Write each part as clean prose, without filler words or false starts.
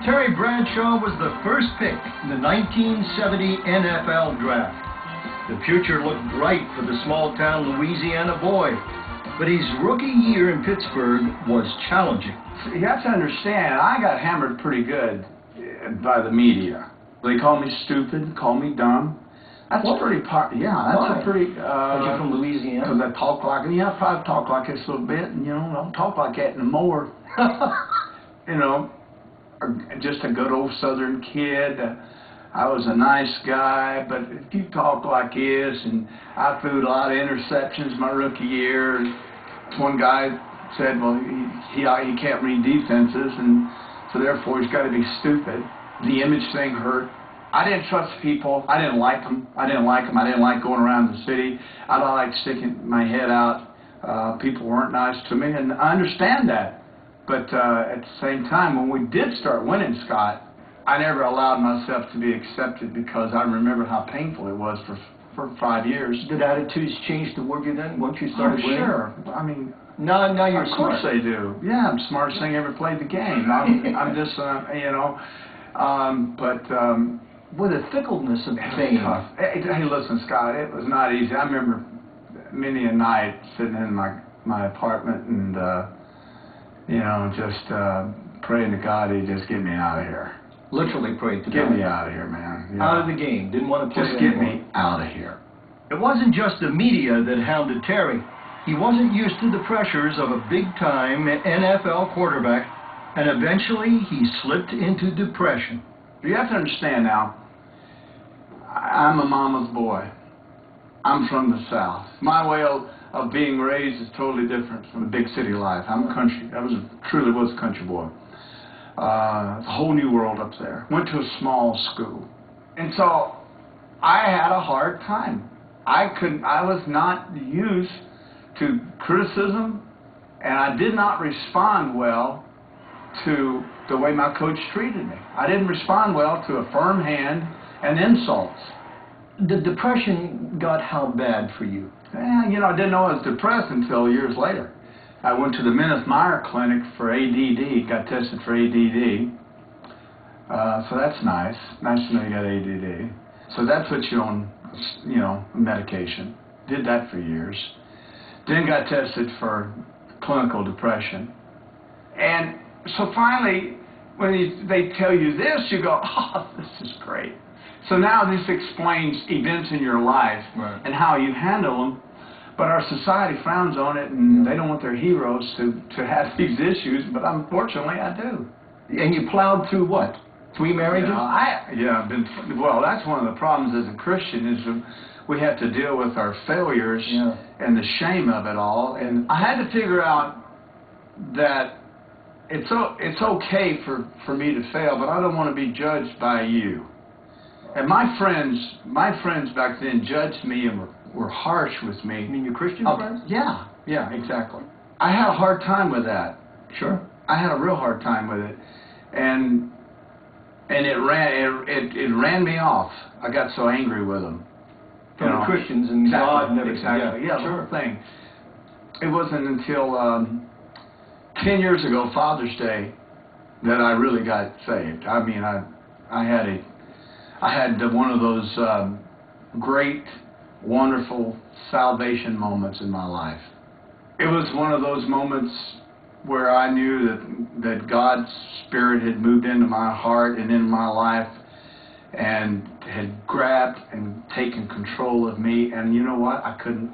Terry Bradshaw was the first pick in the 1970 NFL Draft. The future looked bright for the small-town Louisiana boy, but his rookie year in Pittsburgh was challenging. You have to understand, I got hammered pretty good by the media. They call me stupid, call me dumb. That's pretty yeah, that's Why? a pretty... Because you're from Louisiana? Because I talk like... Yeah, I probably talk like this a little bit, and, you know, don't talk like that anymore. You know, just a good old Southern kid. I was a nice guy, but if you talk like this, and I threw a lot of interceptions my rookie year, and one guy said, well, he can't read defenses, and so therefore he's got to be stupid. The image thing hurt. I didn't trust people. I didn't like them. I didn't like going around the city. I don't like sticking my head out. People weren't nice to me, and I understand that. But at the same time, when we did start winning, Scott, I never allowed myself to be accepted because I remember how painful it was for 5 years. Did attitudes change toward you then, once you started winning? Sure. I mean, now you're of smart. course they do. Yeah, I'm smartest thing ever played the game. I'm just, you know, with the fickleness of fame. Tough. Hey, listen, Scott, it was not easy. I remember many a night sitting in my apartment and, you know, just praying to God he'd just get me out of here. Literally prayed to God. Get me out of here, man. You Out know, of the game. Didn't want to play just anymore. get me out of here. It wasn't just the media that hounded Terry. He wasn't used to the pressures of a big-time NFL quarterback, and eventually he slipped into depression. You have to understand now, I'm a mama's boy. I'm from the South. My way of being raised is totally different from the big city life. I'm country. Truly was a country boy. A whole new world up there. Went to a small school. And so I had a hard time. I was not used to criticism, and I did not respond well to the way my coach treated me. I didn't respond well to a firm hand and insults. The depression got how bad for you? You know, I didn't know I was depressed until years later. I went to the Meyer Clinic for ADD, got tested for ADD. So that's nice. Nice to know you got ADD. So that puts you on, you know, medication. Did that for years. Then got tested for clinical depression. And so finally, when they tell you this, you go, oh, this is great. So now this explains events in your life and how you handle them. But our society frowns on it, and they don't want their heroes to have these issues, but unfortunately I do. And you plowed through what? 3 marriages? Well, that's one of the problems as a Christian is we have to deal with our failures and the shame of it all. And I had to figure out that it's okay for me to fail, but I don't want to be judged by you. And my friends back then judged me and were harsh with me. You mean your Christian friends? Yeah, exactly. I had a hard time with that. Sure. I had a real hard time with it, and it ran me off. I got so angry with them. From the Christians and God and everything. Exactly. Yeah, sure. The whole thing. It wasn't until 10 years ago, Father's Day, that I really got saved. I mean, I had one of those great, wonderful salvation moments in my life. It was one of those moments where I knew that God's Spirit had moved into my heart and into my life and had grabbed and taken control of me. And you know what? I couldn't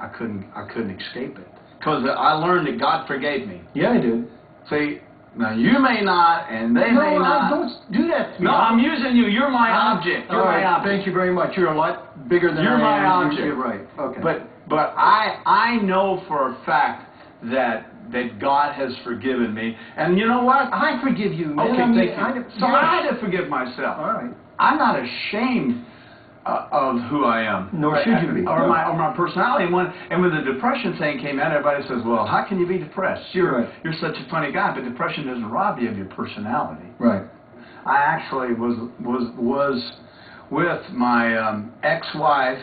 escape it, because I learned that God forgave me. Yeah, I did. See, now you may not, and they may not. No, don't do that to me. No, I'm using you. You're my object. You're my object. Thank you very much. You're a lot bigger than I am. You're my object. You're right. Okay. But I know for a fact that God has forgiven me. And you know what? I forgive you, man. Okay, thank you. So I had to forgive myself. All right. I'm not ashamed of who I am. Nor should you be. Or my personality. And when the depression thing came out, everybody says, well, how can you be depressed? You're such a funny guy. But depression doesn't rob you of your personality. Right. I actually was with my ex-wife,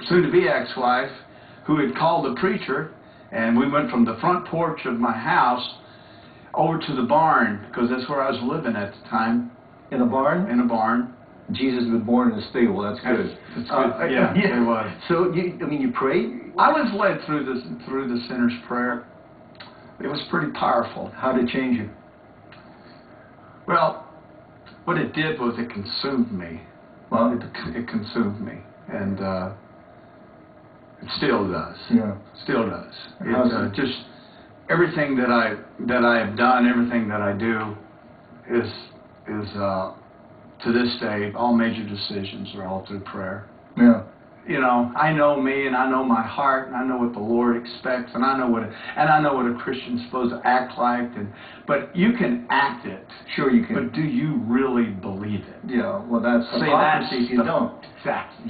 soon-to-be ex-wife, who had called the preacher, and we went from the front porch of my house over to the barn, because that's where I was living at the time. In a barn? In a barn. Jesus was born in a stable. That's good. That's good. Yeah, it was. So you prayed? I was led through the sinner's prayer. It was pretty powerful. How did it change you? Well, what it did was it consumed me. Well, it consumed me, and it still does. Yeah. Still does. It, just everything that I have done, everything that I do, is to this day, all major decisions are all through prayer. Yeah. You know, I know me, and I know my heart, and I know what the Lord expects, and I know what a Christian's supposed to act like. But you can act it. Sure, you can. But do you really believe it? Yeah. Well, that's hypocrisy if you don't.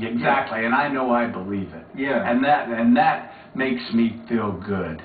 Exactly. And I know I believe it. Yeah. And that makes me feel good.